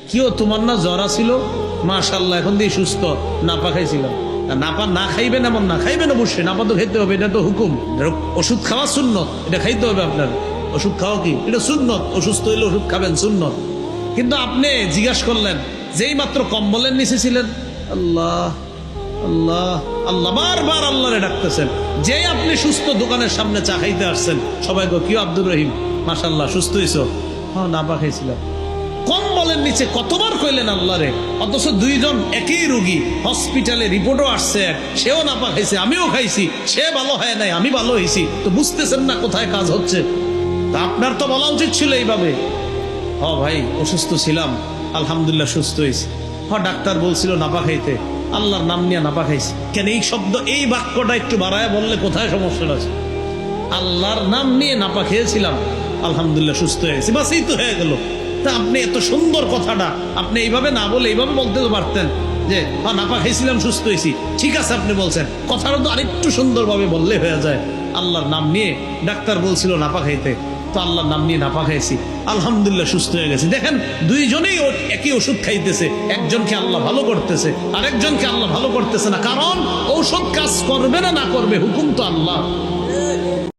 কিও তোমার না জ্বর ছিল, মাশাআল্লাহ এখন দিয়ে সুস্থ। নাপা খাইছিলাম। নাপা না খাইবেন এমন না, খাইবেন অবশ্যই, নাপা তো খেতে হবে, এটা তো হুকুম। ওষুধ খাওয়া সুন্নত, এটা খাইতে হবে আপনার। ওষুধ খাওয়া কি এটা সুন্নত, অসুস্থ হইলে ওষুধ খাবেন সুন্নত। কিন্তু আপনি জিজ্ঞাসা করলেন, যেই মাত্র কম্বলের নিচে ছিলেন, আল্লাহ আল্লাহ আল্লাহ, বারবার আল্লাহরে ডাকতেছেন। যেই আপনি সুস্থ দোকানের সামনে চা খাইতে আসছেন, সবাই গো কি আব্দুর রহিম, মাশাআল্লাহ সুস্থ হইছো? হ্যাঁ, নাপা খাইছিলাম। কম্বলের নিচে কতবার কইলেন আল্লাহরে, অথচ দুইজন একই রোগী, হসপিটালে রিপোর্টও আসছে, সেও নাপা খাইছে, আমিও খাইছি, সে ভালো হয় নাই, আমি ভালো হয়েছি। তো বুঝতেছেন না কোথায় কাজ হচ্ছে? তা আপনার তো বলা উচিত ছিল এইভাবে, হ ভাই অসুস্থ ছিলাম, আলহামদুলিল্লাহ সুস্থ হয়েছি। ডাক্তার বলছিল নাপা খাইতে, আল্লাহর নাম নিয়ে নাপা খাইছি। কেন এই শব্দ, এই বাক্যটা একটু বাড়ায় বললে কোথায় সমস্যা আছে? আল্লাহর নাম নিয়ে নাপা খেয়েছিলাম, আলহামদুলিল্লাহ সুস্থ হয়েছি, বাস এই তো হয়ে গেল। তা আপনি এত সুন্দর কথাটা আপনি এইভাবে না বলে এইভাবে বলতে তো পারতেন যে নাপা খাইছিলাম সুস্থ হয়েছি। ঠিক আছে, আপনি বলছেন, কথাটা তো আরেকটু সুন্দরভাবে বললে হয়ে যায়। আল্লাহর নাম নিয়ে ডাক্তার বলছিল নাপা খাইতে, তো আল্লাহর নাম নিয়ে নাপা খাইছি, আলহামদুলিল্লাহ সুস্থ হয়ে গেছি। দেখেন দুইজনেই একই ওষুধ খাইতেছে, একজনকে আল্লাহ ভালো করতেছে, আরেকজনকে আল্লাহ ভালো করতেছে না। কারণ ঔষধ কাজ করবে না, না করবে, হুকুম তো আল্লাহ।